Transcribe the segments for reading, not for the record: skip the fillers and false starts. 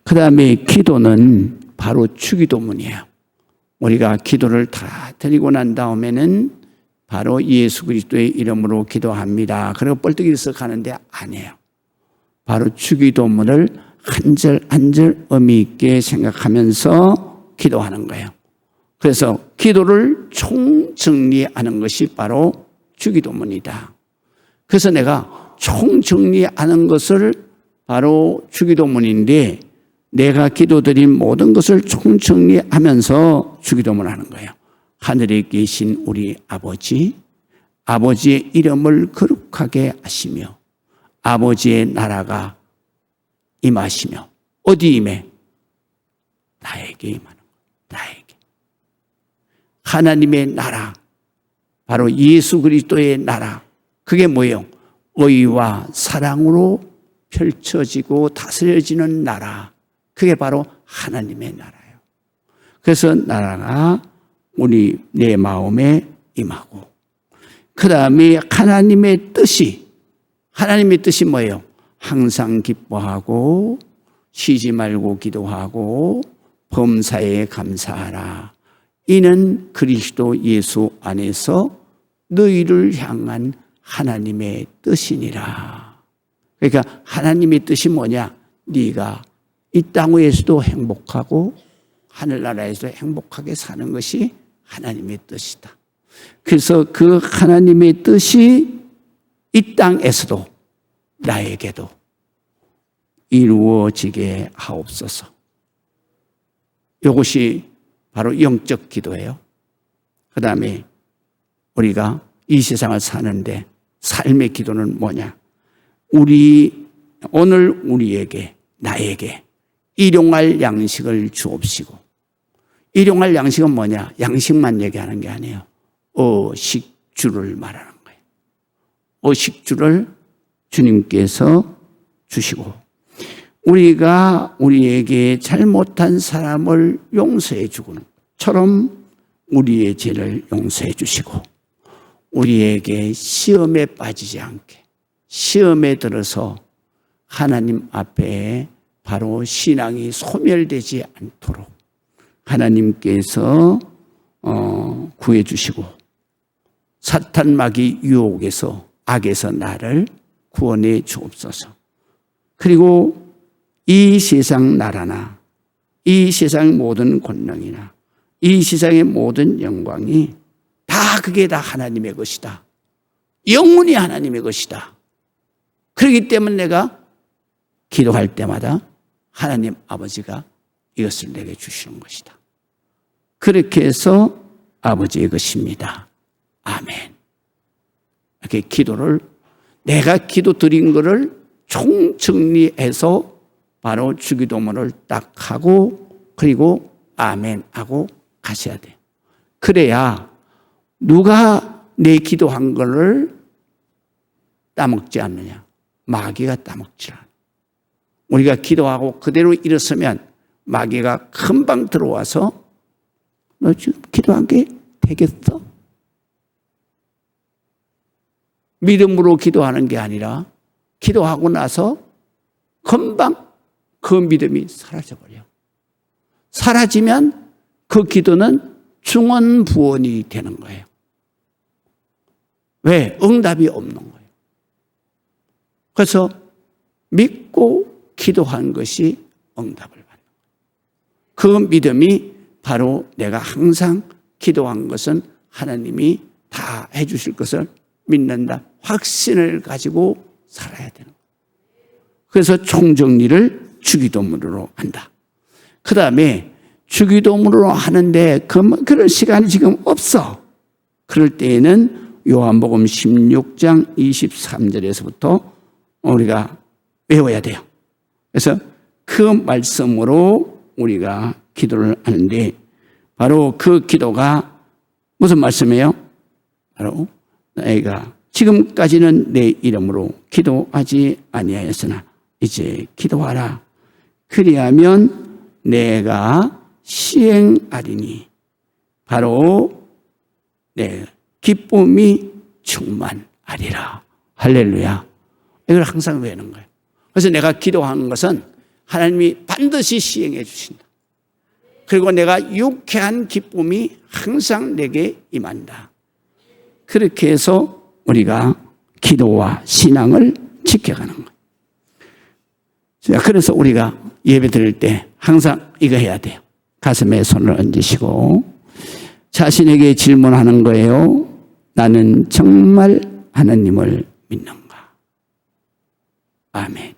그 다음에 기도는 바로 주기도문이에요. 우리가 기도를 다 드리고 난 다음에는 바로 예수 그리스도의 이름으로 기도합니다. 그리고 뻘떡이 가는데 아니에요. 바로 주기도문을 한 절 한 절 의미 있게 생각하면서 기도하는 거예요. 그래서 기도를 총정리하는 것이 바로 주기도문이다. 그래서 내가 총정리하는 것을 바로 주기도문인데 내가 기도드린 모든 것을 총정리하면서 주기도문을 하는 거예요. 하늘에 계신 우리 아버지, 아버지의 이름을 거룩하게 하시며 아버지의 나라가 임하시며 어디 임해? 나에게 임하는 거예요. 나에게. 하나님의 나라, 바로 예수 그리스도의 나라, 그게 뭐예요? 의와 사랑으로 펼쳐지고 다스려지는 나라, 그게 바로 하나님의 나라예요. 그래서 나라가 내 마음에 임하고, 그 다음에 하나님의 뜻이 뭐예요? 항상 기뻐하고 쉬지 말고 기도하고 범사에 감사하라. 이는 그리스도 예수 안에서 너희를 향한 하나님의 뜻이니라. 그러니까 하나님의 뜻이 뭐냐? 네가 이 땅 위에서도 행복하고 하늘나라에서 행복하게 사는 것이 하나님의 뜻이다. 그래서 그 하나님의 뜻이 이 땅에서도 나에게도 이루어지게 하옵소서. 이것이 바로 영적 기도예요. 그 다음에 우리가 이 세상을 사는데 삶의 기도는 뭐냐? 오늘 우리에게, 나에게 일용할 양식을 주옵시고. 일용할 양식은 뭐냐? 양식만 얘기하는 게 아니에요. 식주를 말하는 거예요. 식주를 주님께서 주시고, 우리가 우리에게 잘못한 사람을 용서해 주는 것처럼 우리의 죄를 용서해 주시고, 우리에게 시험에 빠지지 않게, 시험에 들어서 하나님 앞에 바로 신앙이 소멸되지 않도록 하나님께서 구해 주시고, 사탄 마귀 유혹에서, 악에서 나를 구원해 주옵소서. 그리고 이 세상 나라나 이 세상 모든 권능이나 이 세상의 모든 영광이 그게 다 하나님의 것이다. 영원히 하나님의 것이다. 그렇기 때문에 내가 기도할 때마다 하나님 아버지가 이것을 내게 주시는 것이다. 그렇게 해서 아버지의 것입니다. 아멘. 이렇게 기도를, 내가 기도 드린 것을 총정리해서 바로 주기도문을 딱 하고, 그리고 아멘 하고 가셔야 돼요. 그래야 누가 내 기도한 것을 따먹지 않느냐? 마귀가 따먹지 않아요. 우리가 기도하고 그대로 일어서면 마귀가 금방 들어와서 너 지금 기도한 게 되겠어? 믿음으로 기도하는 게 아니라 기도하고 나서 금방 그 믿음이 사라져버려. 사라지면 그 기도는 중언부언이 되는 거예요. 왜? 응답이 없는 거예요. 그래서 믿고 기도한 것이 응답을 받는 거예요. 그 믿음이 바로 내가 항상 기도한 것은 하나님이 다 해주실 것을 믿는다. 확신을 가지고 살아야 되는 거예요. 그래서 총정리를 주기도문으로 한다. 그 다음에 주기도문으로 하는데 그럴 시간이 지금 없어. 그럴 때에는 요한복음 16장 23절에서부터 우리가 외워야 돼요. 그래서 그 말씀으로 우리가 기도를 하는데, 바로 그 기도가 무슨 말씀이에요? 바로 내가 지금까지는 내 이름으로 기도하지 아니하였으나 이제 기도하라. 그리하면 내가 시행하리니 바로 내 기쁨이 충만하리라. 할렐루야. 이걸 항상 외우는 거예요. 그래서 내가 기도하는 것은 하나님이 반드시 시행해 주신다. 그리고 내가 유쾌한 기쁨이 항상 내게 임한다. 그렇게 해서 우리가 기도와 신앙을 지켜가는 거예요. 그래서 우리가 예배 드릴 때 항상 이거 해야 돼요. 가슴에 손을 얹으시고 자신에게 질문하는 거예요. 나는 정말 하나님을 믿는가? 아멘.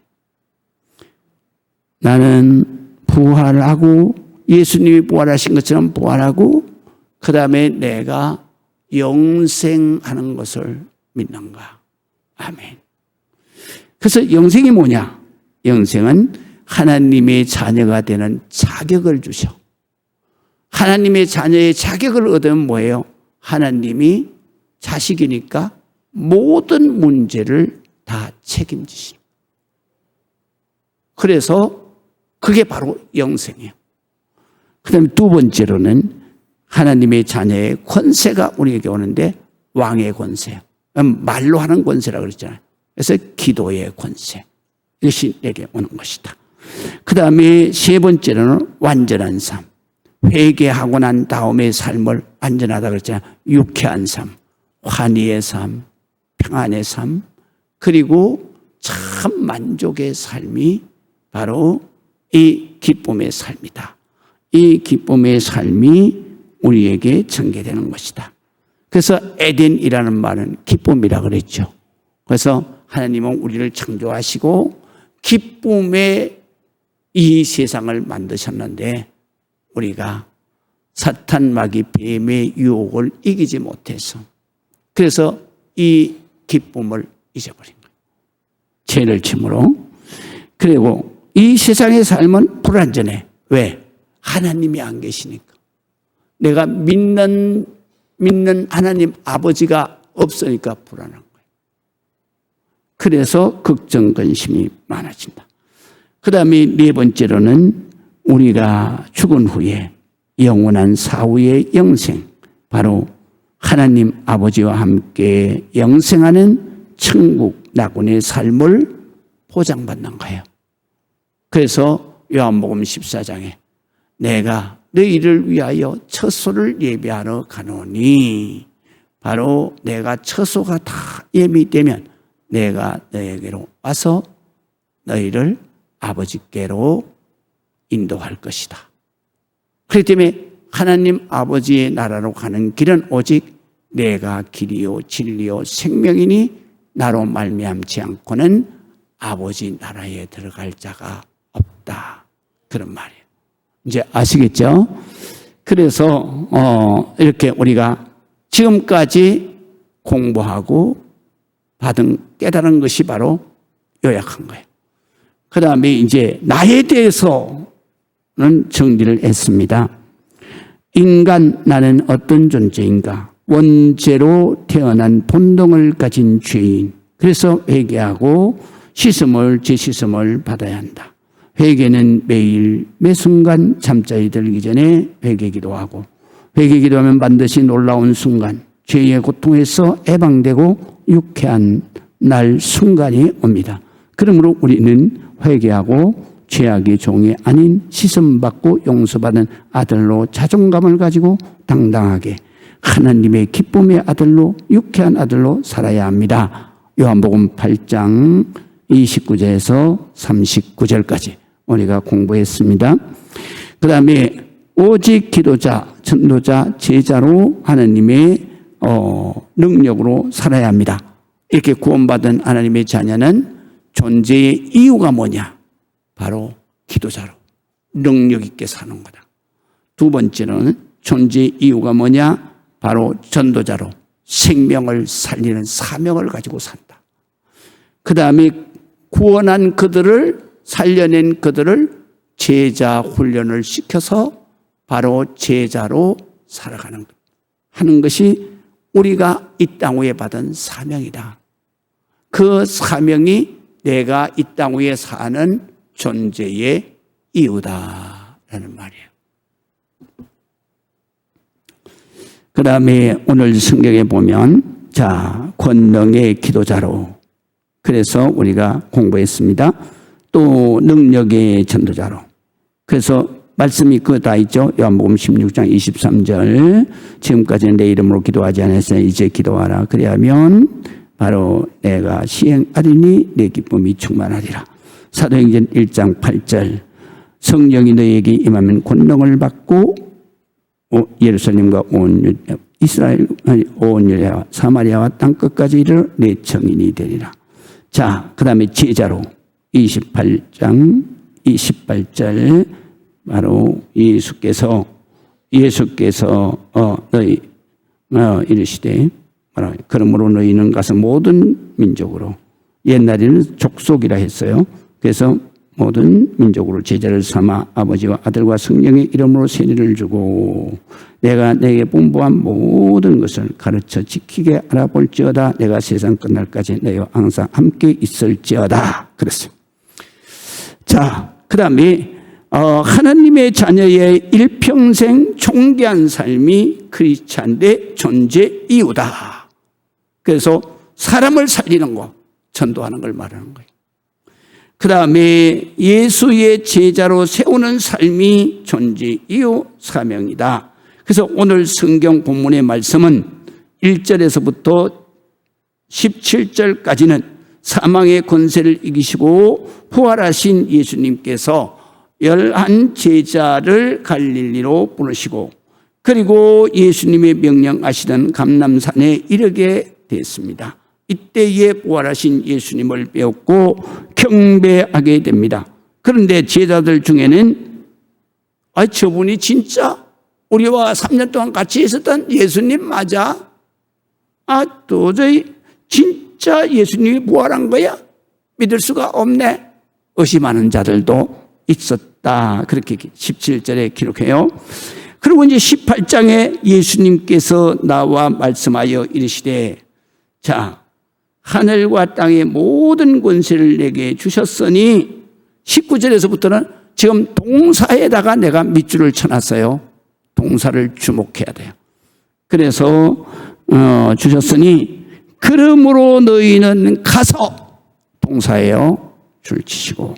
나는 부활하고 예수님이 부활하신 것처럼 부활하고 그 다음에 내가 영생하는 것을 믿는가? 아멘. 그래서 영생이 뭐냐? 영생은 하나님의 자녀가 되는 자격을 주셔. 하나님의 자녀의 자격을 얻으면 뭐예요? 하나님이 자식이니까 모든 문제를 다 책임지십니다. 그래서 그게 바로 영생이에요. 그 다음에 두 번째로는 하나님의 자녀의 권세가 우리에게 오는데 왕의 권세. 말로 하는 권세라고 그랬잖아요. 그래서 기도의 권세. 이것이 내려오는 것이다. 그 다음에 세 번째로는 완전한 삶. 회개하고 난 다음의 삶을 완전하다 그랬잖아요. 유쾌한 삶, 환희의 삶, 평안의 삶, 그리고 참 만족의 삶이 바로 이 기쁨의 삶이다. 이 기쁨의 삶이 우리에게 전개되는 것이다. 그래서 에덴이라는 말은 기쁨이라 그랬죠. 그래서 하나님은 우리를 창조하시고 기쁨의 이 세상을 만드셨는데 우리가 사탄 마귀 뱀의 유혹을 이기지 못해서 그래서 이 기쁨을 잊어버린 거예요. 죄를 침으로. 그리고 이 세상의 삶은 불완전해. 왜? 하나님이 안 계시니까. 내가 믿는 하나님 아버지가 없으니까 불안한 거예요. 그래서 걱정, 근심이 많아진다. 그 다음에 네 번째로는 우리가 죽은 후에 영원한 사후의 영생, 바로 하나님 아버지와 함께 영생하는 천국 낙원의 삶을 보장받는 거예요. 그래서 요한복음 14장에 내가 너희를 위하여 처소를 예비하러 가노니 바로 내가 처소가 다 예비되면 내가 너에게로 와서 너희를 아버지께로 인도할 것이다. 그렇기 때문에 하나님 아버지의 나라로 가는 길은 오직 내가 길이요 진리요 생명이니 나로 말미암지 않고는 아버지 나라에 들어갈 자가 없다. 그런 말이에요. 이제 아시겠죠? 그래서 이렇게 우리가 지금까지 공부하고 받은 깨달은 것이 바로 요약한 거예요. 그 다음에 이제 나에 대해서는 정리를 했습니다. 인간, 나는 어떤 존재인가? 원죄로 태어난 본성을 가진 죄인. 그래서 회개하고 씻음을, 재씻음을 받아야 한다. 회개는 매일 매 순간 잠자리 들기 전에 회개기도 하고 회개기도하면 반드시 놀라운 순간 죄의 고통에서 해방되고 유쾌한 날 순간이 옵니다. 그러므로 우리는 회개하고 죄악의 종이 아닌 씻음받고 용서받은 아들로 자존감을 가지고 당당하게 하나님의 기쁨의 아들로 유쾌한 아들로 살아야 합니다. 요한복음 8장 29절에서 39절까지 우리가 공부했습니다. 그 다음에 오직 기도자, 전도자, 제자로 하나님의 능력으로 살아야 합니다. 이렇게 구원받은 하나님의 자녀는 존재의 이유가 뭐냐? 바로 기도자로 능력 있게 사는 거다. 두 번째는 존재의 이유가 뭐냐? 바로 전도자로 생명을 살리는 사명을 가지고 산다. 그 다음에 구원한 그들을 살려낸 그들을 제자 훈련을 시켜서 바로 제자로 살아가는 것. 하는 것이 우리가 이 땅 위에 받은 사명이다. 그 사명이 내가 이 땅 위에 사는 존재의 이유다라는 말이에요. 그 다음에 오늘 성경에 보면 권능의 기도자로 그래서 우리가 공부했습니다. 또 능력의 전도자로. 그래서 말씀이 그거 다 있죠. 요한복음 16장 23절. 지금까지는 내 이름으로 기도하지 않았으나 이제 기도하라. 그리하면 바로 내가 시행하리니 내 기쁨이 충만하리라. 사도행전 1장 8절. 성령이 너희에게 임하면 권능을 받고 예루살렘과 온 이스라엘 온 유대와 사마리아와 땅끝까지 이르러 내 증인이 되리라. 자, 그다음에 제자로 28장 28절 바로 예수께서 너희 이르시되 그러므로 너희는 가서 모든 민족으로, 옛날에는 족속이라 했어요. 그래서 모든 민족으로 제자를 삼아 아버지와 아들과 성령의 이름으로 세례를 주고 내가 내게 분부한 모든 것을 가르쳐 지키게 알아볼지어다. 내가 세상 끝날까지 너희와 항상 함께 있을지어다. 그랬어요. 자, 그 다음에 하나님의 자녀의 일평생 존귀한 삶이 크리스찬의 존재 이유다. 그래서 사람을 살리는 거, 전도하는 걸 말하는 거예요. 그 다음에 예수의 제자로 세우는 삶이 존재 이유 사명이다. 그래서 오늘 성경 본문의 말씀은 1절에서부터 17절까지는 사망의 권세를 이기시고 부활하신 예수님께서 11 제자를 갈릴리로 보내시고 그리고 예수님의 명령하시던 감람산에 이르게 됐습니다. 이때에 부활하신 예수님을 배웠고 경배하게 됩니다. 그런데 제자들 중에는 저분이 진짜 우리와 3년 동안 같이 있었던 예수님 맞아? 도저히 진짜 예수님이 부활한 거야? 믿을 수가 없네. 의심하는 자들도 있었다. 그렇게 17절에 기록해요. 그리고 이제 18장에 예수님께서 나와 말씀하여 이르시되 자, 하늘과 땅의 모든 권세를 내게 주셨으니 19절에서부터는 지금 동사에다가 내가 밑줄을 쳐놨어요. 동사를 주목해야 돼요. 그래서 주셨으니 그러므로 너희는 가서 동사예요. 줄 치시고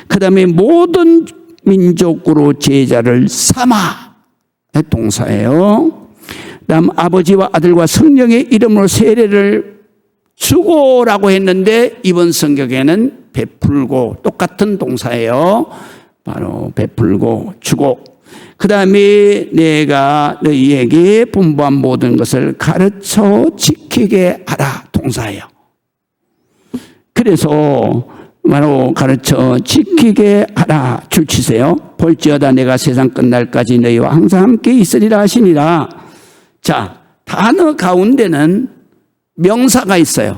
그 다음에 모든 민족으로 제자를 삼아 동사예요. 그 다음 아버지와 아들과 성령의 이름으로 세례를 주고라고 했는데 이번 성경에는 베풀고 똑같은 동사예요. 바로 베풀고 주고 그 다음에 내가 너희에게 분부한 모든 것을 가르쳐 지키게 하라 동사예요. 그래서 바로 가르쳐 지키게 하라 줄 치세요. 볼지어다 내가 세상 끝날까지 너희와 항상 함께 있으리라 하시니라. 자, 단어 가운데는 명사가 있어요.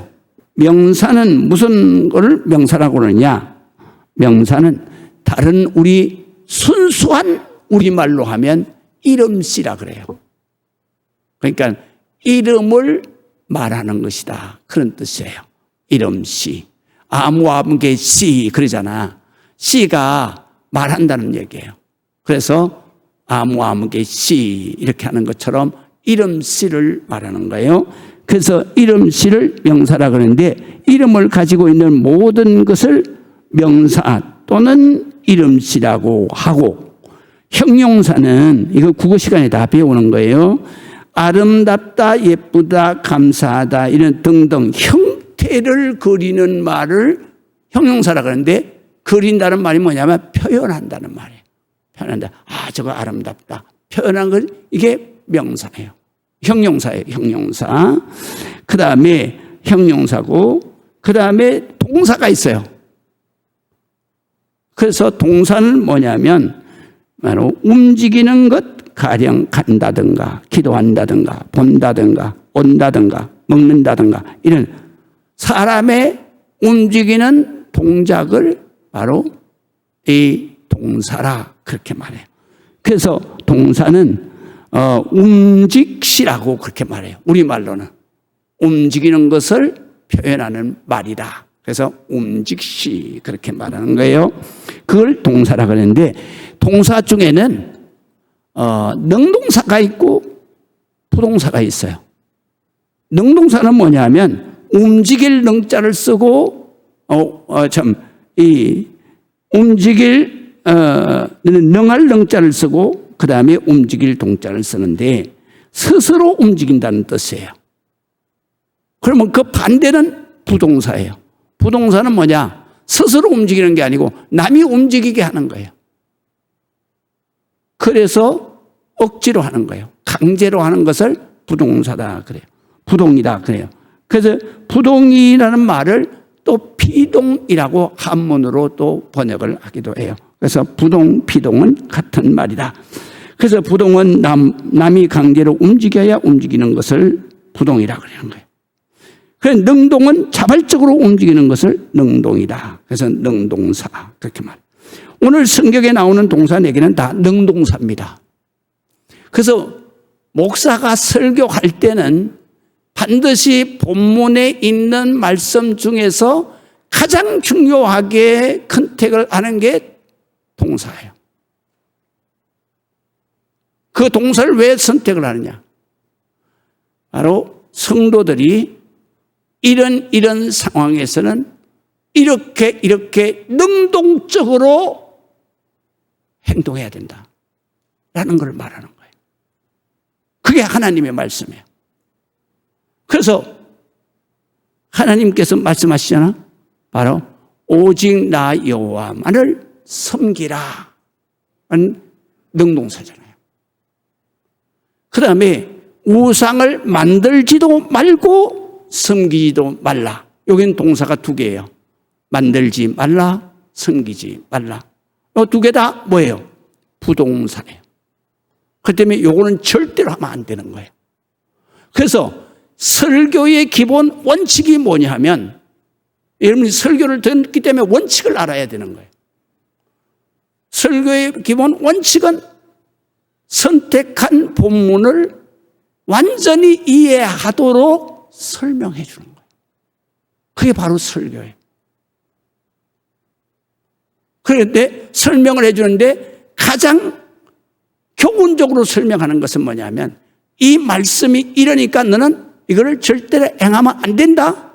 명사는 무슨 걸 명사라고 그러냐? 명사는 다른 우리 순수한 우리말로 하면 이름씨라 그래요. 그러니까 이름을 말하는 것이다. 그런 뜻이에요. 이름씨. 아무개 씨 그러잖아. 씨가 말한다는 얘기예요. 그래서 아무개 씨 이렇게 하는 것처럼 이름씨를 말하는 거예요. 그래서 이름씨를 명사라 그러는데 이름을 가지고 있는 모든 것을 명사 또는 이름씨라고 하고 형용사는 이거 국어 시간에 다 배우는 거예요. 아름답다, 예쁘다, 감사하다 이런 등등 형태를 그리는 말을 형용사라 그러는데 그린다는 말이 뭐냐면 표현한다는 말이에요. 표현한다. 저거 아름답다. 표현한 건 이게 명사예요. 형용사예요. 형용사. 그 다음에 형용사고 그 다음에 동사가 있어요. 그래서 동사는 뭐냐면 바로 움직이는 것, 가령 간다든가 기도한다든가 본다든가 온다든가 먹는다든가 이런 사람의 움직이는 동작을 바로 이 동사라 그렇게 말해요. 그래서 동사는 움직시라고 그렇게 말해요. 우리말로는 움직이는 것을 표현하는 말이다. 그래서 움직시 그렇게 말하는 거예요. 그걸 동사라 그러는데 동사 중에는 능동사가 있고 부동사가 있어요. 능동사는 뭐냐면 움직일 능자를 쓰고 움직일, 능할 능자를 쓰고 그 다음에 움직일 동자를 쓰는데 스스로 움직인다는 뜻이에요. 그러면 그 반대는 부동사예요. 부동사는 뭐냐? 스스로 움직이는 게 아니고 남이 움직이게 하는 거예요. 그래서 억지로 하는 거예요. 강제로 하는 것을 부동사다 그래요. 부동이다 그래요. 그래서 부동이라는 말을 또 피동이라고 한문으로 또 번역을 하기도 해요. 그래서 부동, 피동은 같은 말이다. 그래서 부동은 남이 강제로 움직여야 움직이는 것을 부동이라고 그러는 거예요. 그래서 능동은 자발적으로 움직이는 것을 능동이다. 그래서 능동사 그렇게 말해요. 오늘 성경에 나오는 동사 4개는 다 능동사입니다. 그래서 목사가 설교할 때는 반드시 본문에 있는 말씀 중에서 가장 중요하게 컨택을 하는 게 동사예요. 그 동사를 왜 선택을 하느냐? 바로 성도들이 이런 상황에서는 이렇게 능동적으로 행동해야 된다라는 걸 말하는 거예요. 그게 하나님의 말씀이에요. 그래서 하나님께서 말씀하시잖아. 바로 오직 나 여호와만을 섬기라 는 능동사잖아요. 그 다음에 우상을 만들지도 말고 섬기지도 말라. 여기는 동사가 2개예요. 만들지 말라, 섬기지 말라. 이 2개 다 뭐예요? 부동사예요. 그 때문에 요거는 절대로 하면 안 되는 거예요. 그래서 설교의 기본 원칙이 뭐냐 하면, 여러분이 설교를 듣기 때문에 원칙을 알아야 되는 거예요. 설교의 기본 원칙은 선택한 본문을 완전히 이해하도록 설명해 주는 거예요. 그게 바로 설교예요. 그런데 설명을 해 주는데 가장 교훈적으로 설명하는 것은 뭐냐면, 이 말씀이 이러니까 너는 이거를 절대로 행하면 안 된다.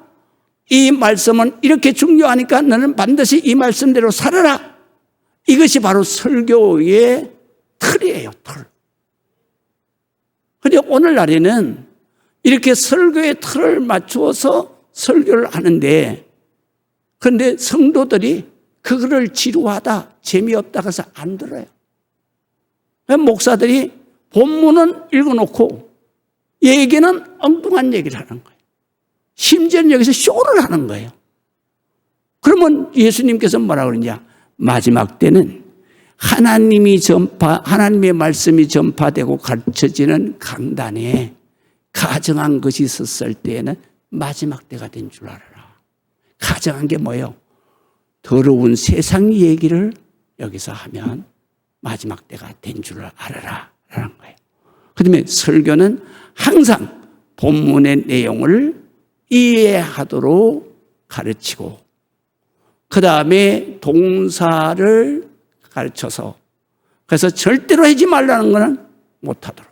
이 말씀은 이렇게 중요하니까 너는 반드시 이 말씀대로 살아라. 이것이 바로 설교의 틀이에요, 틀. 그런데 오늘날에는 이렇게 설교의 틀을 맞추어서 설교를 하는데, 그런데 성도들이 그거를 지루하다, 재미없다 해서 안 들어요. 목사들이 본문은 읽어놓고 얘기는 엉뚱한 얘기를 하는 거예요. 심지어는 여기서 쇼를 하는 거예요. 그러면 예수님께서 뭐라고 그러냐? 마지막 때는 하나님의 말씀이 전파되고 가르쳐지는 강단에 가정한 것이 있었을 때에는 마지막 때가 된 줄 알아라. 가정한 게 뭐예요? 더러운 세상 얘기를 여기서 하면 마지막 때가 된 줄 알아라 라는 거예요. 그다음에 설교는 항상 본문의 내용을 이해하도록 가르치고, 그 다음에 동사를 가르쳐서, 그래서 절대로 하지 말라는 것은 못하도록,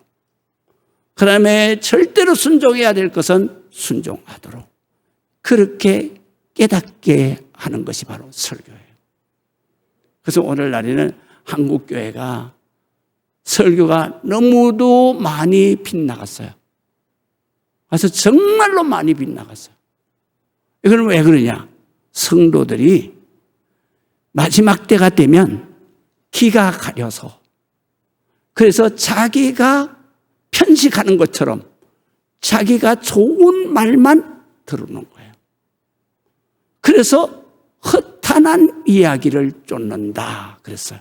그 다음에 절대로 순종해야 될 것은 순종하도록, 그렇게 깨닫게 하는 것이 바로 설교예요. 그래서 오늘날에는 한국교회가 설교가 너무도 많이 빗나갔어요. 그래서 정말로 많이 빗나갔어요. 이건 왜 그러냐? 성도들이 마지막 때가 되면 기가 가려서, 그래서 자기가 편식하는 것처럼 자기가 좋은 말만 들어오는 거예요. 그래서 허탄한 이야기를 쫓는다 그랬어요.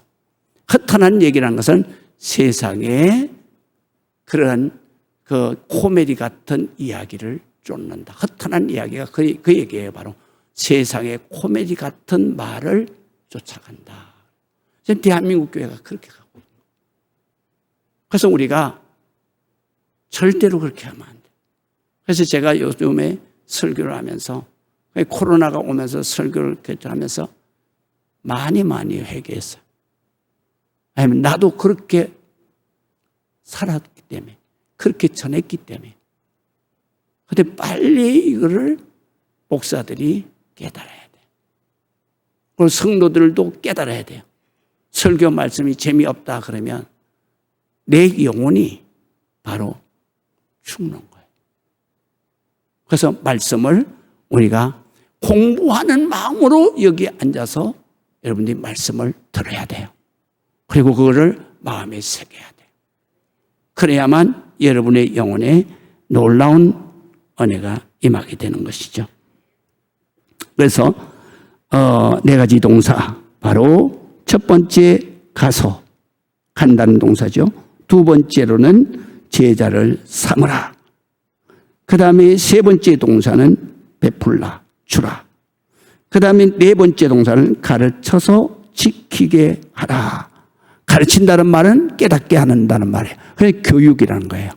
허탄한 얘기라는 것은 세상에 그런 그 코미디 같은 이야기를 쫓는다. 허탄한 이야기가 그 얘기예요. 바로 세상의 코미디 같은 말을 쫓아간다. 지금 대한민국 교회가 그렇게 가고 있는 거예요. 그래서 우리가 절대로 그렇게 하면 안 돼요. 그래서 제가 요즘에 설교를 하면서, 코로나가 오면서 설교를 하면서 많이 회개했어요. 아니면 나도 그렇게 살았기 때문에, 그렇게 전했기 때문에. 근데 빨리 이거를 목사들이 깨달아야 돼. 그리고 성도들도 깨달아야 돼요. 설교 말씀이 재미없다 그러면 내 영혼이 바로 죽는 거예요. 그래서 말씀을 우리가 공부하는 마음으로 여기 앉아서 여러분들이 말씀을 들어야 돼요. 그리고 그거를 마음에 새겨야 돼요. 그래야만 여러분의 영혼에 놀라운 은혜가 임하게 되는 것이죠. 그래서 네 가지 동사, 바로 첫 번째 가서, 간다는 동사죠. 두 번째로는 제자를 삼으라. 그 다음에 세 번째 동사는 베풀라, 주라. 그 다음에 네 번째 동사는 가르쳐서 지키게 하라. 가르친다는 말은 깨닫게 한다는 말이에요. 그래서 교육이라는 거예요.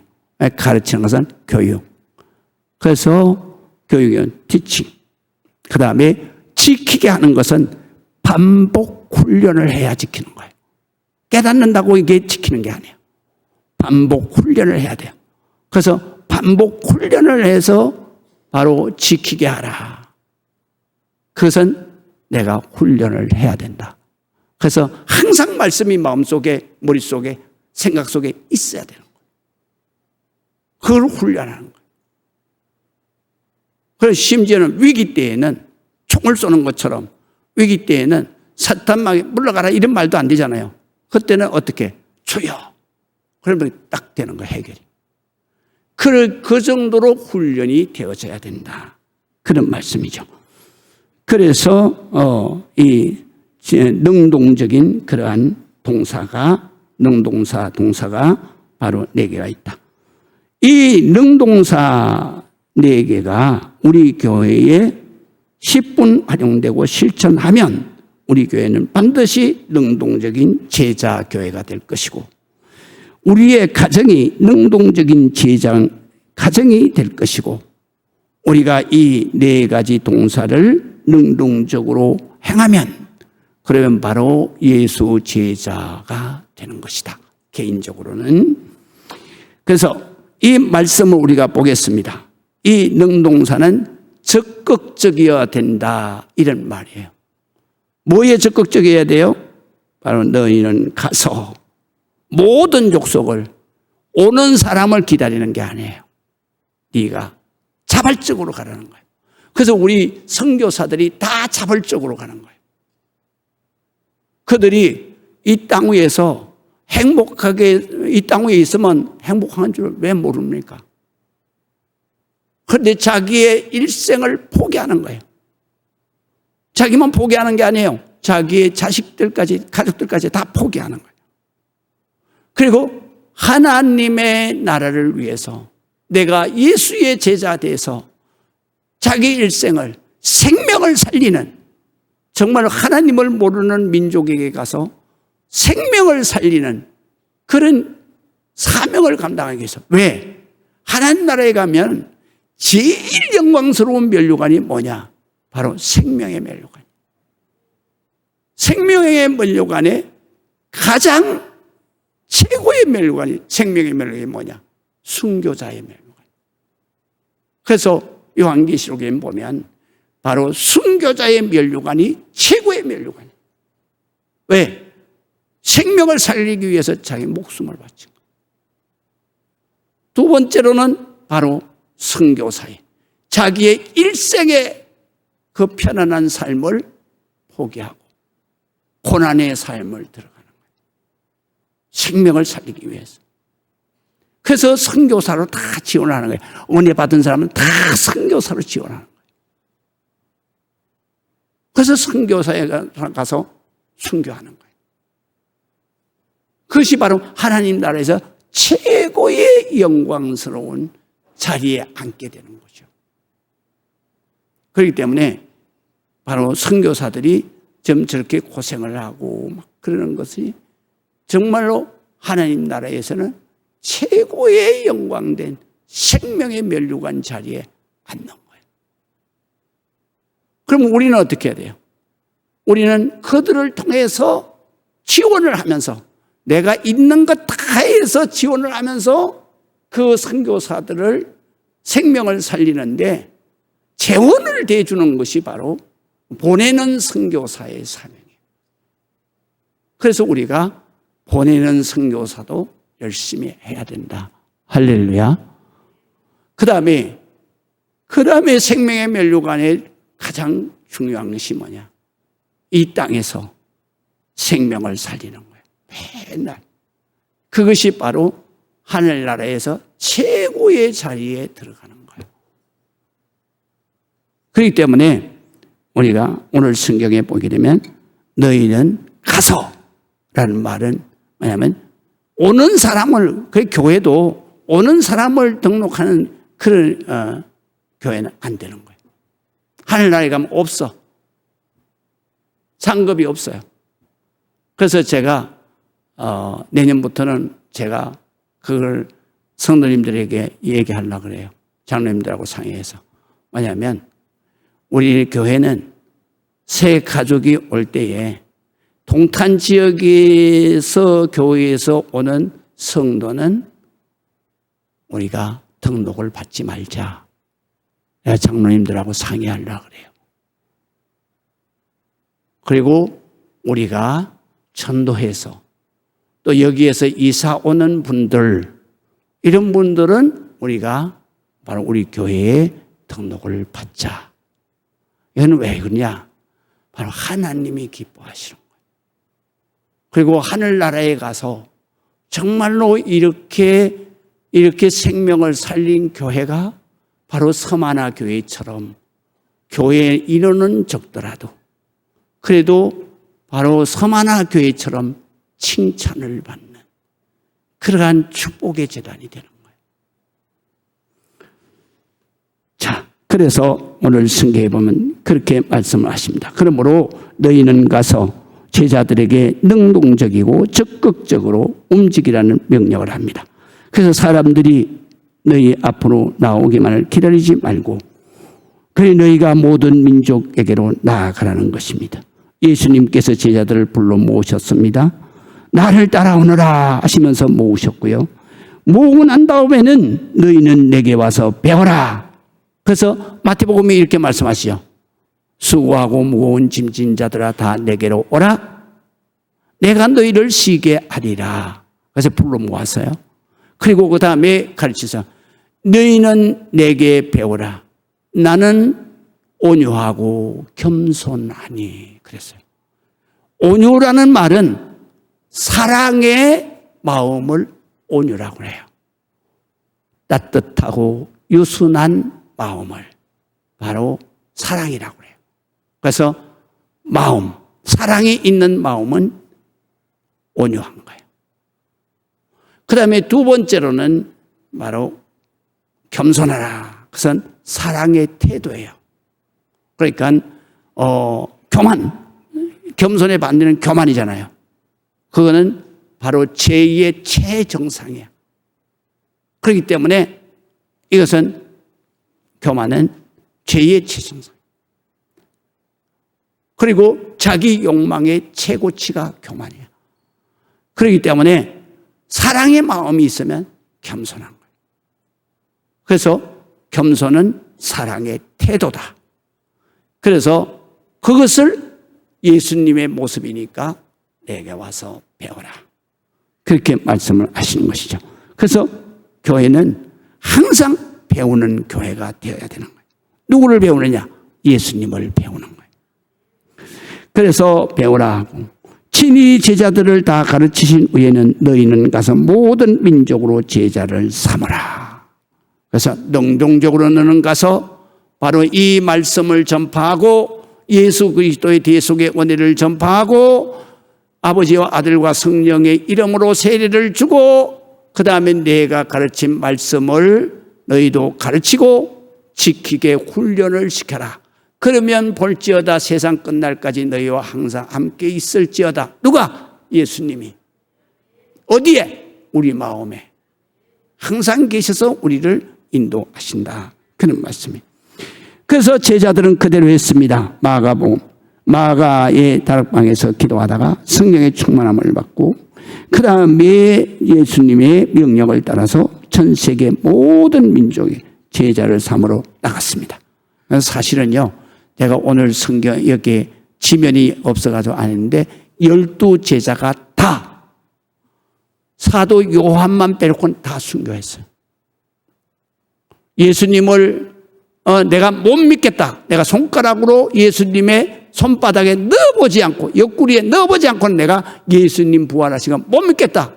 가르치는 것은 교육. 그래서 교육은 teaching. 그 다음에 지키게 하는 것은 반복 훈련을 해야 지키는 거예요. 깨닫는다고 이게 지키는 게 아니에요. 반복 훈련을 해야 돼요. 그래서 반복 훈련을 해서 바로 지키게 하라. 그것은 내가 훈련을 해야 된다. 그래서 항상 말씀이 마음속에, 머릿속에, 생각 속에 있어야 되는 거예요. 그걸 훈련하는 거예요. 그래서 심지어는 위기 때에는 총을 쏘는 것처럼 위기 때에는 사탄막에 물러가라 이런 말도 안 되잖아요. 그때는 어떻게? 주여. 그러면 딱 되는 거예요, 해결이. 그 정도로 훈련이 되어져야 된다. 그런 말씀이죠. 그래서 이 능동적인 그러한 동사가, 능동사, 동사가 바로 4개가 있다. 이 능동사 4개가 우리 교회에 10분 활용되고 실천하면 우리 교회는 반드시 능동적인 제자 교회가 될 것이고, 우리의 가정이 능동적인 제자 가정이 될 것이고, 우리가 이 4가지 동사를 능동적으로 행하면 그러면 바로 예수 제자가 되는 것이다. 개인적으로는. 그래서 이 말씀을 우리가 보겠습니다. 이 능동사는 적극적이어야 된다, 이런 말이에요. 뭐에 적극적이어야 돼요? 바로 너희는 가서 모든 족속을, 오는 사람을 기다리는 게 아니에요. 네가 자발적으로 가라는 거예요. 그래서 우리 선교사들이 다 자발적으로 가는 거예요. 그들이 이 땅 위에서 행복하게, 이 땅 위에 있으면 행복한 줄 왜 모릅니까? 그런데 자기의 일생을 포기하는 거예요. 자기만 포기하는 게 아니에요. 자기의 자식들까지, 가족들까지 다 포기하는 거예요. 그리고 하나님의 나라를 위해서 내가 예수의 제자 돼서 자기 일생을, 생명을 살리는, 정말 하나님을 모르는 민족에게 가서 생명을 살리는 그런 사명을 감당하기 위해서. 왜? 하나님 나라에 가면 제일 영광스러운 면류관이 뭐냐? 바로 생명의 면류관. 생명의 면류관에 가장 최고의 면류관이, 생명의 면류관이 뭐냐? 순교자의 면류관. 그래서 요한계시록에 보면 바로 순교자의 면류관이 최고의 면류관이에요. 왜? 생명을 살리기 위해서 자기 목숨을 바친 거예요. 두 번째로는 바로 선교사에 자기의 일생의 그 편안한 삶을 포기하고 고난의 삶을 들어가는 거예요. 생명을 살리기 위해서. 그래서 선교사로 다 지원하는 거예요. 은혜 받은 사람은 다 선교사로 지원하는 거예요. 그래서 선교사에 가서 순교하는 거예요. 그것이 바로 하나님 나라에서 최고의 영광스러운 자리에 앉게 되는 거죠. 그렇기 때문에 바로 선교사들이 좀 저렇게 고생을 하고 막 그러는 것이 정말로 하나님 나라에서는 최고의 영광된 생명의 면류관 자리에 앉는 거예요. 그럼 우리는 어떻게 해야 돼요? 우리는 그들을 통해서 지원을 하면서, 내가 있는 것 다 해서 지원을 하면서 그 선교사들을 생명을 살리는데 재원을 대주는 것이 바로 보내는 선교사의 사명이에요. 그래서 우리가 보내는 선교사도 열심히 해야 된다. 할렐루야. 그 다음에 생명의 면류관의 가장 중요한 것이 뭐냐? 이 땅에서 생명을 살리는 거예요. 맨날. 그것이 바로 하늘나라에서 최고의 자리에 들어가는 거예요. 그렇기 때문에 우리가 오늘 성경에 보게 되면 너희는 가서 라는 말은 뭐냐면 오는 사람을, 그 교회도 오는 사람을 등록하는 그런 교회는 안 되는 거예요. 하늘나라에 가면 없어. 상급이 없어요. 그래서 제가 내년부터는 제가 그걸 성도님들에게 얘기하려고 그래요. 장로님들하고 상의해서. 뭐냐면 우리 교회는 새 가족이 올 때에 동탄 지역에서 교회에서 오는 성도는 우리가 등록을 받지 말자. 내가 장로님들하고 상의하려고 그래요. 그리고 우리가 전도해서 또 여기에서 이사 오는 분들, 이런 분들은 우리가 바로 우리 교회에 등록을 받자. 이건 왜 그러냐? 바로 하나님이 기뻐하시는 거예요. 그리고 하늘나라에 가서 정말로 이렇게 생명을 살린 교회가 바로 서만화 교회처럼 교회 인원은 적더라도 그래도 바로 서만화 교회처럼 칭찬을 받는 그러한 축복의 재단이 되는 거예요. 자, 그래서 오늘 성경에 보면 그렇게 말씀을 하십니다. 그러므로 너희는 가서 제자들에게 능동적이고 적극적으로 움직이라는 명령을 합니다. 그래서 사람들이 너희 앞으로 나오기만을 기다리지 말고 그래 너희가 모든 민족에게로 나아가라는 것입니다. 예수님께서 제자들을 불러 모으셨습니다. 나를 따라오너라 하시면서 모으셨고요. 모으고 난 다음에는 너희는 내게 와서 배워라. 그래서 마태복음에 이렇게 말씀하시죠. 수고하고 무거운 짐진 자들아 다 내게로 오라. 내가 너희를 쉬게 하리라. 그래서 불러 모았어요. 그리고 그 다음에 가르치서 너희는 내게 배우라. 나는 온유하고 겸손하니 그랬어요. 온유라는 말은 사랑의 마음을 온유라고 해요. 따뜻하고 유순한 마음을 바로 사랑이라고 해요. 그래서 마음, 사랑이 있는 마음은 온유한 거예요. 그 다음에 두 번째로는 바로 겸손하라. 그것은 사랑의 태도예요. 그러니까 교만, 겸손의 반대는 교만이잖아요. 그거는 바로 제2의 최정상이에요. 그렇기 때문에 이것은 교만은 제2의 최정상. 그리고 자기 욕망의 최고치가 교만이에요. 그렇기 때문에 사랑의 마음이 있으면 겸손한 거예요. 그래서 겸손은 사랑의 태도다. 그래서 그것을 예수님의 모습이니까 내게 와서 배워라. 그렇게 말씀을 하시는 것이죠. 그래서 교회는 항상 배우는 교회가 되어야 되는 거예요. 누구를 배우느냐? 예수님을 배우는 거예요. 그래서 배우라 하고 친히 제자들을 다 가르치신 후에는 너희는 가서 모든 민족으로 제자를 삼으라. 그래서 능동적으로 너는 가서 바로 이 말씀을 전파하고 예수 그리스도의 대속의 원리를 전파하고 아버지와 아들과 성령의 이름으로 세례를 주고 그 다음에 내가 가르친 말씀을 너희도 가르치고 지키게 훈련을 시켜라. 그러면 볼지어다 세상 끝날까지 너희와 항상 함께 있을지어다. 누가? 예수님이. 어디에? 우리 마음에. 항상 계셔서 우리를 인도하신다. 그런 말씀이에요. 그래서 제자들은 그대로 했습니다. 마가복음. 마가의 다락방에서 기도하다가 성령의 충만함을 받고 그 다음에 예수님의 명령을 따라서 전 세계 모든 민족이 제자를 삼으러 나갔습니다. 사실은요. 제가 오늘 성경 여기에 지면이 없어가지고 안 했는데 12제자가 다 사도 요한만 빼놓고는 다 순교했어요. 예수님을 내가 못 믿겠다. 내가 손가락으로 예수님의 손바닥에 넣어보지 않고 옆구리에 넣어보지 않고는 내가 예수님 부활하신 건 못 믿겠다.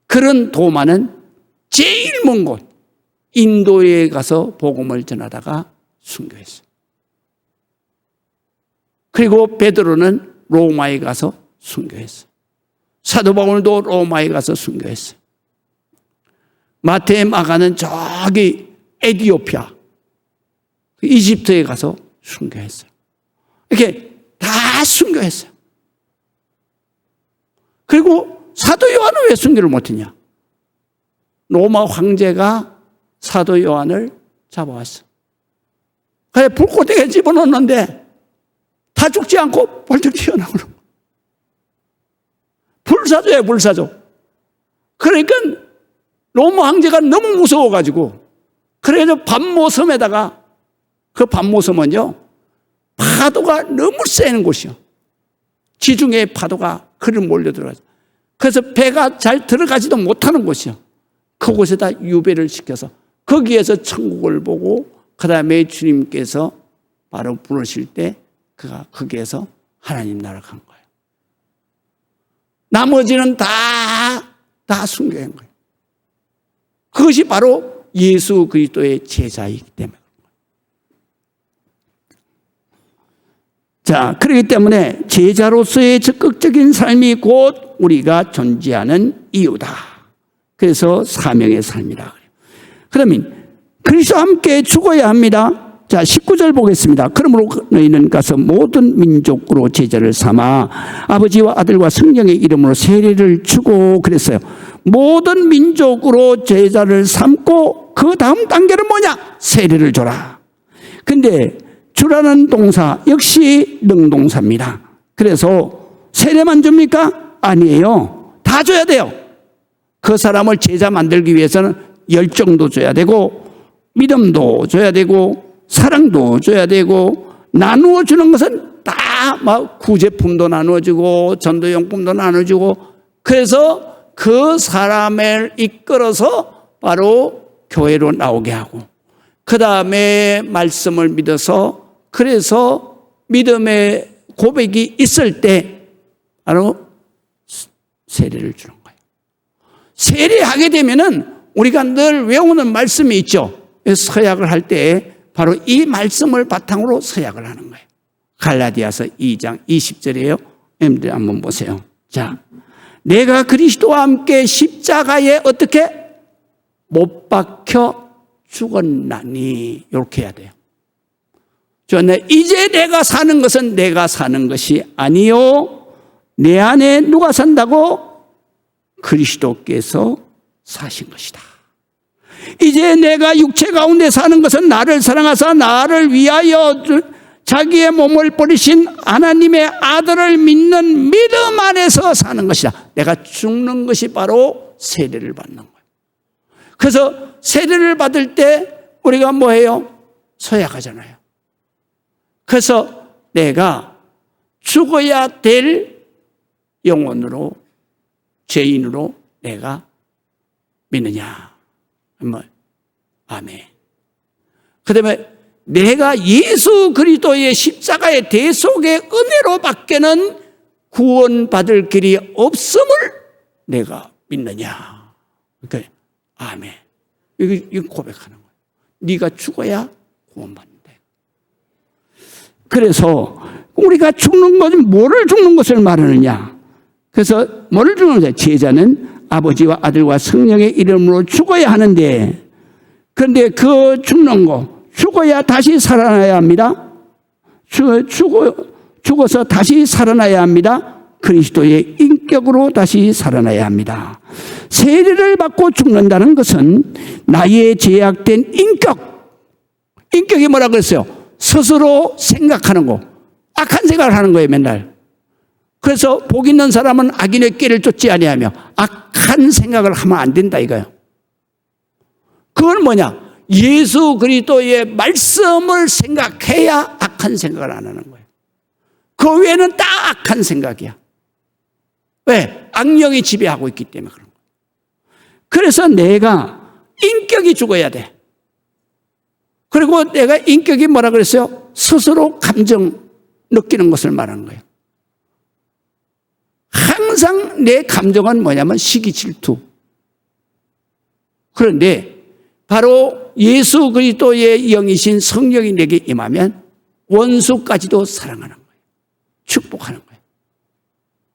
그런 도마는 제일 먼 곳 인도에 가서 복음을 전하다가 순교했어요. 그리고 베드로는 로마에 가서 순교했어요. 사도 바울도 로마에 가서 순교했어요. 마태, 마가는 저기 에티오피아, 이집트에 가서 순교했어요. 이렇게 다 순교했어요. 그리고 사도 요한은 왜 순교를 못했냐? 로마 황제가 사도 요한을 잡아왔어. 그래 불꽃에 집어넣었는데 다 죽지 않고 벌떡 튀어나오는 거예요. 불사조예요, 불사조. 그러니까 로마 황제가 너무 무서워가지고 그래서 반모섬에다가 그 반모섬은요 파도가 너무 세는 곳이요. 지중해 파도가 그를 몰려들어가지고 그래서 배가 잘 들어가지도 못하는 곳이요. 그곳에다 유배를 시켜서 거기에서 천국을 보고 그 다음에 주님께서 바로 부르실 때 그가 거기에서 하나님 나라 간 거예요. 나머지는 다 순교한 거예요. 그것이 바로 예수 그리스도의 제자이기 때문에. 자, 그렇기 때문에 제자로서의 적극적인 삶이 곧 우리가 존재하는 이유다. 그래서 사명의 삶이라 그래요. 그러면 그리스도와 함께 죽어야 합니다. 자, 19절 보겠습니다. 그러므로 너희는 가서 모든 민족으로 제자를 삼아 아버지와 아들과 성령의 이름으로 세례를 주고 그랬어요. 모든 민족으로 제자를 삼고 그 다음 단계는 뭐냐? 세례를 줘라. 근데 주라는 동사 역시 능동사입니다. 그래서 세례만 줍니까? 아니에요. 다 줘야 돼요. 그 사람을 제자 만들기 위해서는 열정도 줘야 되고 믿음도 줘야 되고 사랑도 줘야 되고 나누어 주는 것은 다 막 구제품도 나누어주고 전도용품도 나눠주고 그래서 그 사람을 이끌어서 바로 교회로 나오게 하고 그 다음에 말씀을 믿어서 그래서 믿음의 고백이 있을 때 바로 세례를 주는 거예요. 세례하게 되면은 우리가 늘 외우는 말씀이 있죠. 서약을 할 때 바로 이 말씀을 바탕으로 서약을 하는 거예요. 갈라디아서 2장 20절이에요. 여러분들 한번 보세요. 자, 내가 그리스도와 함께 십자가에 어떻게 못 박혀 죽었나니 이렇게 해야 돼요. 이제 내가 사는 것은 내가 사는 것이 아니요 내 안에 누가 산다고? 그리스도께서 사신 것이다. 이제 내가 육체 가운데 사는 것은 나를 사랑하사 나를 위하여 자기의 몸을 버리신 하나님의 아들을 믿는 믿음 안에서 사는 것이다. 내가 죽는 것이 바로 세례를 받는 거예요. 그래서 세례를 받을 때 우리가 뭐 해요? 서약하잖아요. 그래서 내가 죽어야 될 영혼으로 죄인으로 내가 믿느냐? 아멘. 그 다음에 내가 예수 그리스도의 십자가의 대속의 은혜로 밖에는 구원받을 길이 없음을 내가 믿느냐? 그러니까 아멘. 이거 고백하는 거예요. 네가 죽어야 구원받는다. 그래서 우리가 죽는 것은 뭐를 죽는 것을 말하느냐? 그래서 뭐를 죽는 거냐? 제자는 아버지와 아들과 성령의 이름으로 죽어야 하는데 그런데 그 죽는 거 죽어야 다시 살아나야 합니다. 죽어서 다시 살아나야 합니다. 그리스도의 인격으로 다시 살아나야 합니다. 세례를 받고 죽는다는 것은 나의 제약된 인격이 뭐라 그랬어요? 스스로 생각하는 거. 악한 생각을 하는 거예요, 맨날. 그래서 복 있는 사람은 악인의 길을 쫓지 아니하며 악한 생각을 하면 안 된다 이거예요. 그건 뭐냐? 예수 그리스도의 말씀을 생각해야 악한 생각을 안 하는 거예요. 그 외에는 다 악한 생각이야. 왜? 악령이 지배하고 있기 때문에 그런 거예요. 그래서 내가 인격이 죽어야 돼. 그리고 내가 인격이 뭐라 그랬어요? 스스로 감정 느끼는 것을 말하는 거예요. 항상 내 감정은 뭐냐면 시기 질투. 그런데 바로 예수 그리스도의 영이신 성령이 내게 임하면 원수까지도 사랑하는 거예요. 축복하는 거예요.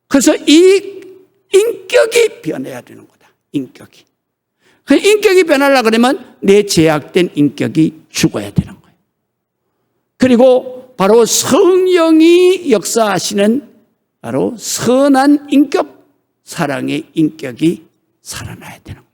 그래서 이 인격이 변해야 되는 거다. 인격이. 그 인격이 변하려고 그러면 내 제약된 인격이 죽어야 되는 거예요. 그리고 바로 성령이 역사하시는 바로 선한 인격, 사랑의 인격이 살아나야 되는 거예요.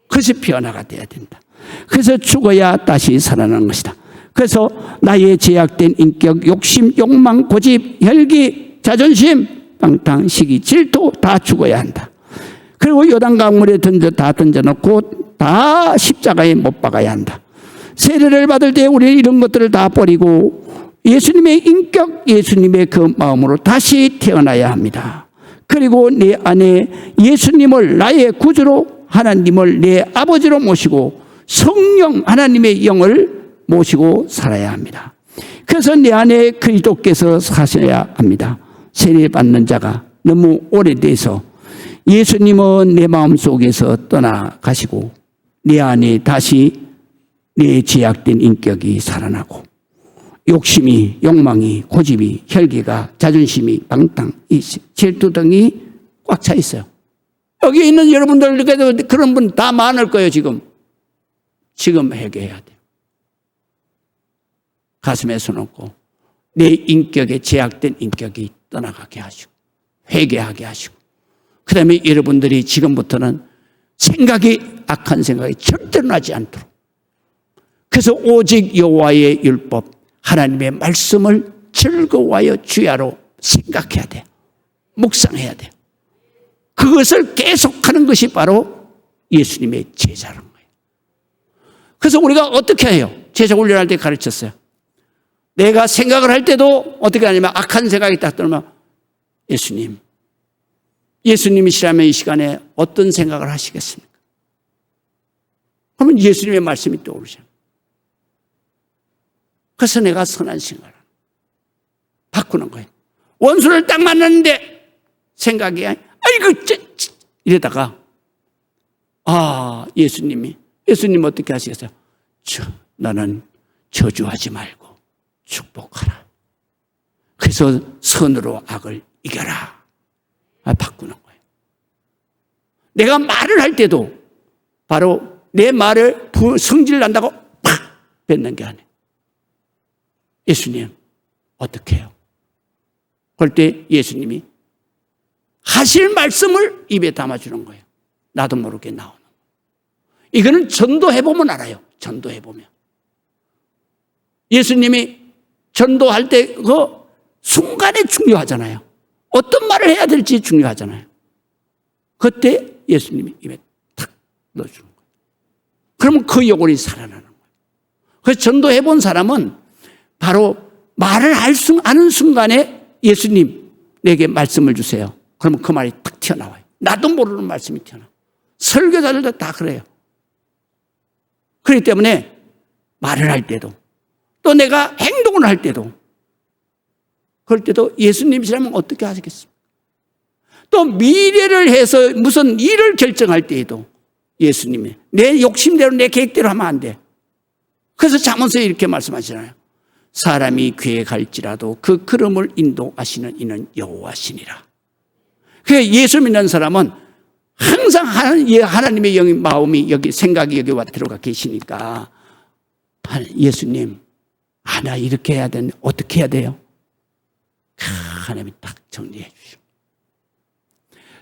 그것이 변화가 돼야 된다. 그래서 죽어야 다시 살아나는 것이다. 그래서 나의 제약된 인격, 욕심, 욕망, 고집, 혈기, 자존심, 방탕, 시기, 질투 다 죽어야 한다. 그리고 요단강물에 다 던져놓고 다 십자가에 못 박아야 한다. 세례를 받을 때 우리는 이런 것들을 다 버리고 예수님의 인격, 예수님의 그 마음으로 다시 태어나야 합니다. 그리고 내 안에 예수님을 나의 구주로, 하나님을 내 아버지로 모시고 성령 하나님의 영을 모시고 살아야 합니다. 그래서 내 안에 그리스도께서 사셔야 합니다. 세례받는 자가 너무 오래돼서 예수님은 내 마음속에서 떠나가시고 내 안에 다시 내 제약된 인격이 살아나고 욕심이, 욕망이, 고집이, 혈기가, 자존심이, 방탕, 질투 등이 꽉 차 있어요. 여기 있는 여러분들께도 그런 분 다 많을 거예요. 지금 회개해야 돼요. 가슴에 손 얹고 내 인격에 제약된 인격이 떠나가게 하시고 회개하게 하시고 그 다음에 여러분들이 지금부터는 악한 생각이 절대로 나지 않도록 그래서 오직 여호와의 율법 하나님의 말씀을 즐거워하여 주야로 생각해야 돼요. 묵상해야 돼요. 그것을 계속하는 것이 바로 예수님의 제자라는 거예요. 그래서 우리가 어떻게 해요? 제자 훈련할 때 가르쳤어요. 내가 생각을 할 때도 어떻게 하냐면 악한 생각이 딱 들면 예수님이시라면 이 시간에 어떤 생각을 하시겠습니까? 그러면 예수님의 말씀이 떠오르잖아요. 그래서 내가 선한 생각을 바꾸는 거예요. 원수를 딱 만났는데 생각이 아이고 이러다가 예수님 어떻게 하시겠어요? 나는 저주하지 말고 축복하라. 그래서 선으로 악을 이겨라. 바꾸는 거예요. 내가 말을 할 때도 바로 내 말을 성질 난다고 팍 뱉는 게 아니에요. 예수님 어떻게 해요? 그럴 때 예수님이 하실 말씀을 입에 담아주는 거예요. 나도 모르게 나오는 거예요. 이거는 전도해보면 알아요. 전도해보면. 예수님이 전도할 때 그 순간에 중요하잖아요. 어떤 말을 해야 될지 중요하잖아요. 그때 예수님이 입에 탁 넣어주는 거예요. 그러면 그 영혼이 살아나는 거예요. 그래서 전도해본 사람은 바로 말을 하는 순간에 예수님 내게 말씀을 주세요. 그러면 그 말이 탁 튀어나와요. 나도 모르는 말씀이 튀어나와요. 설교자들도 다 그래요. 그렇기 때문에 말을 할 때도 또 내가 행동을 할 때도 그럴 때도 예수님이시라면 어떻게 하시겠습니까? 또 미래를 해서 무슨 일을 결정할 때에도 예수님이 내 욕심대로 내 계획대로 하면 안 돼. 그래서 잠언서에 이렇게 말씀하시잖아요. 사람이 계획할지라도 그 걸음을 인도하시는 이는 여호와시니라. 그래서 예수 믿는 사람은 항상 하나님의 영의 마음이 여기 생각이 여기 와 들어가 계시니까 예수님 나 이렇게 해야 되는데 어떻게 해야 돼요? 하나님이 딱 정리해 주시고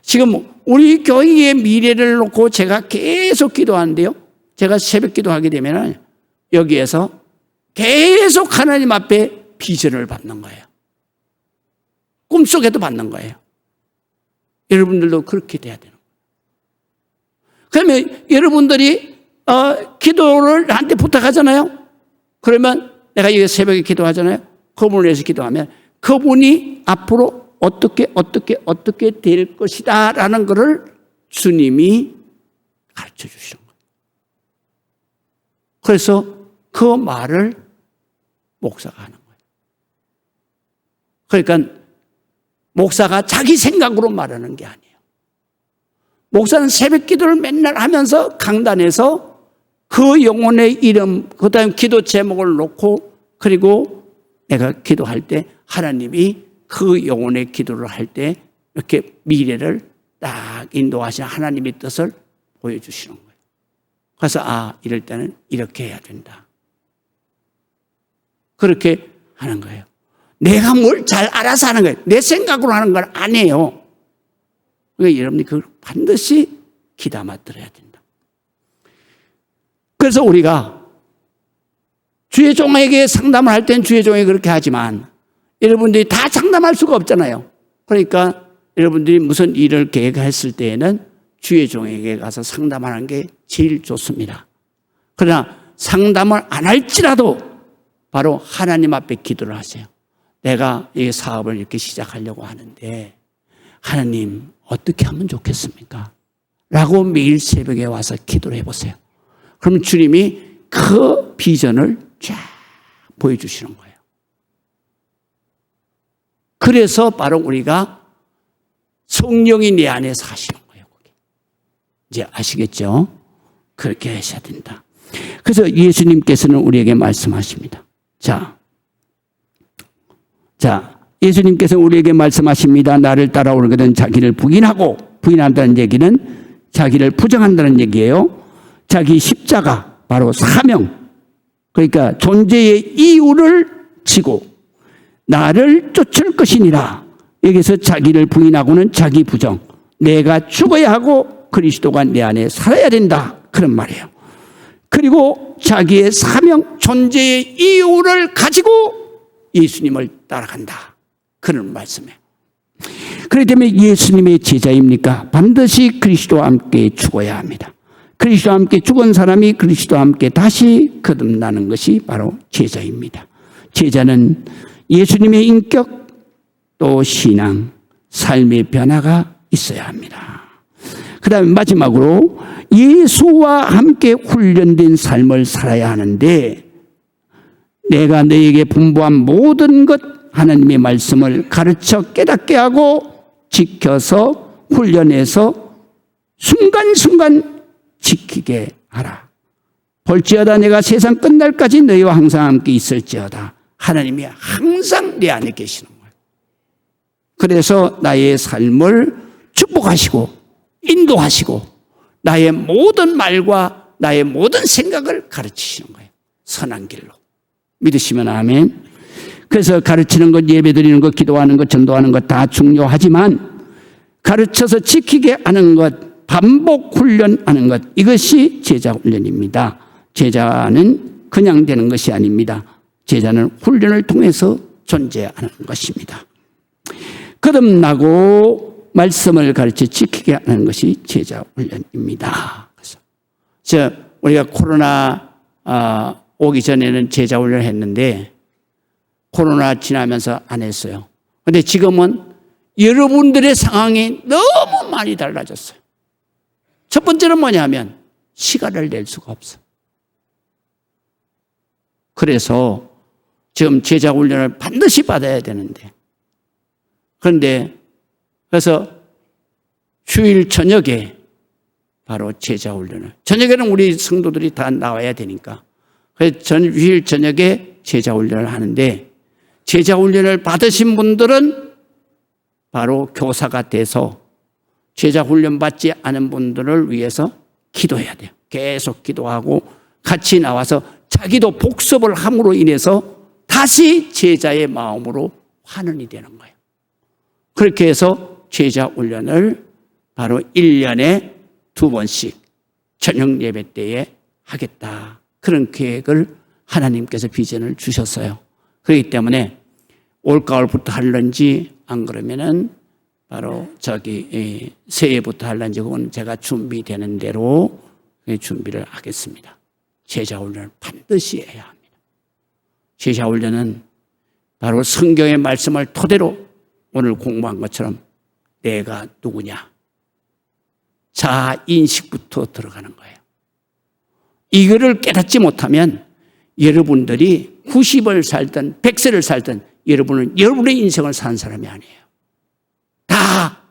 지금 우리 교회의 미래를 놓고 제가 계속 기도하는데요. 제가 새벽 기도하게 되면 여기에서 계속 하나님 앞에 비전을 받는 거예요. 꿈속에도 받는 거예요. 여러분들도 그렇게 돼야 되는 거예요. 그러면 여러분들이 기도를 나한테 부탁하잖아요. 그러면 내가 여기 새벽에 기도하잖아요. 그분을 위해서 기도하면 그분이 앞으로 어떻게 될 것이다 라는 것을 주님이 가르쳐 주시는 거예요. 그래서 그 말을 목사가 하는 거예요. 그러니까 목사가 자기 생각으로 말하는 게 아니에요. 목사는 새벽 기도를 맨날 하면서 강단에서 그 영혼의 이름, 그 다음에 기도 제목을 놓고 그리고 내가 기도할 때 하나님이 그 영혼의 기도를 할 때 이렇게 미래를 딱 인도하시는 하나님의 뜻을 보여주시는 거예요. 그래서 이럴 때는 이렇게 해야 된다. 그렇게 하는 거예요. 내가 뭘 잘 알아서 하는 거예요. 내 생각으로 하는 건 아니에요. 그러니까 여러분이 그걸 반드시 귀담아 들어야 된다. 그래서 우리가 주의 종에게 상담을 할 땐 주의 종이 그렇게 하지만 여러분들이 다 상담할 수가 없잖아요. 그러니까 여러분들이 무슨 일을 계획했을 때에는 주의 종에게 가서 상담하는 게 제일 좋습니다. 그러나 상담을 안 할지라도 바로 하나님 앞에 기도를 하세요. 내가 이 사업을 이렇게 시작하려고 하는데 하나님 어떻게 하면 좋겠습니까? 라고 매일 새벽에 와서 기도를 해보세요. 그러면 주님이 그 비전을 쫙 보여주시는 거예요. 그래서 바로 우리가 성령이 내 안에 사시는 거예요. 이제 아시겠죠? 그렇게 하셔야 된다. 그래서 예수님께서는 우리에게 말씀하십니다. 자, 예수님께서 우리에게 말씀하십니다. 나를 따라오거든 자기를 부인한다는 얘기는 자기를 부정한다는 얘기예요. 자기 십자가, 바로 사명, 그러니까 존재의 이유를 지고 나를 쫓을 것이니라. 여기서 자기를 부인하고는 자기 부정, 내가 죽어야 하고 그리스도가 내 안에 살아야 된다, 그런 말이에요. 그리고 자기의 사명, 존재의 이유를 가지고 예수님을 따라간다, 그런 말씀이에요. 그렇기 때문에 예수님의 제자입니까? 반드시 그리스도와 함께 죽어야 합니다. 그리스도와 함께 죽은 사람이 그리스도와 함께 다시 거듭나는 것이 바로 제자입니다. 제자는 예수님의 인격, 또 신앙, 삶의 변화가 있어야 합니다. 그 다음에 마지막으로 예수와 함께 훈련된 삶을 살아야 하는데, 내가 너에게 분부한 모든 것, 하나님의 말씀을 가르쳐 깨닫게 하고 지켜서 훈련해서 순간순간 지키게 하라. 볼지어다 내가 세상 끝날까지 너희와 항상 함께 있을지어다. 하나님이 항상 내 안에 계시는 거예요. 그래서 나의 삶을 축복하시고 인도하시고 나의 모든 말과 나의 모든 생각을 가르치시는 거예요. 선한 길로. 믿으시면 아멘. 그래서 가르치는 것, 예배드리는 것, 기도하는 것, 전도하는 것 다 중요하지만 가르쳐서 지키게 하는 것, 반복 훈련하는 것, 이것이 제자 훈련입니다. 제자는 그냥 되는 것이 아닙니다. 제자는 훈련을 통해서 존재하는 것입니다. 거듭나고 말씀을 가르쳐 지키게 하는 것이 제자 훈련입니다. 그래서 우리가 코로나 오기 전에는 제자 훈련을 했는데 코로나 지나면서 안 했어요. 그런데 지금은 여러분들의 상황이 너무 많이 달라졌어요. 첫 번째는 뭐냐면 시간을 낼 수가 없어요. 그래서 지금 제자 훈련을 반드시 받아야 되는데, 그래서 주일 저녁에 바로 제자 훈련을, 저녁에는 우리 성도들이 다 나와야 되니까 그래서 주일 저녁에 제자 훈련을 하는데, 제자 훈련을 받으신 분들은 바로 교사가 돼서 제자 훈련 받지 않은 분들을 위해서 기도해야 돼요. 계속 기도하고 같이 나와서 자기도 복습을 함으로 인해서 다시 제자의 마음으로 환원이 되는 거예요. 그렇게 해서 제자 훈련을 바로 1년에 2번씩 저녁 예배 때에 하겠다, 그런 계획을 하나님께서 비전을 주셨어요. 그렇기 때문에 올가을부터 할런지 안 그러면은 바로 새해부터 할런지, 그건 제가 준비되는 대로 준비를 하겠습니다. 제자 훈련을 반드시 해야 합니다. 제자 훈련은 바로 성경의 말씀을 토대로 오늘 공부한 것처럼 내가 누구냐? 자인식부터 들어가는 거예요. 이거를 깨닫지 못하면 여러분들이 90을 살든 100세를 살든 여러분은 여러분의 인생을 사는 사람이 아니에요. 다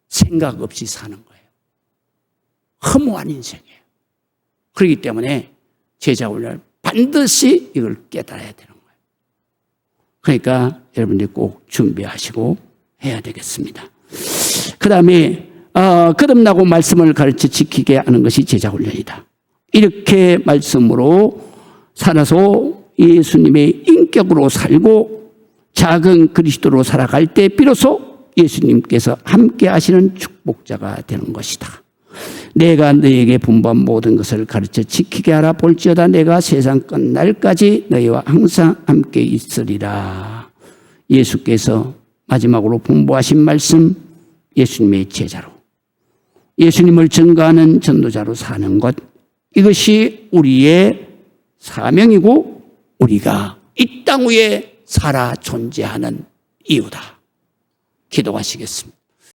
생각 없이 사는 거예요. 허무한 인생이에요. 그렇기 때문에 제자훈련을 반드시 이걸 깨달아야 되는 거예요. 그러니까 여러분들이 꼭 준비하시고 해야 되겠습니다. 그 다음에 거듭나고 말씀을 가르쳐 지키게 하는 것이 제자훈련이다. 이렇게 말씀으로 살아서 예수님의 인격으로 살고 작은 그리스도로 살아갈 때 비로소 예수님께서 함께 하시는 축복자가 되는 것이다. 내가 너에게 분부한 모든 것을 가르쳐 지키게 하라. 볼지어다 내가 세상 끝날까지 너희와 항상 함께 있으리라. 예수께서 마지막으로 분부하신 말씀, 예수님의 제자로, 예수님을 증거하는 전도자로 사는 것, 이것이 우리의 사명이고 우리가 이 땅 위에 살아 존재하는 이유다. 기도하시겠습니다.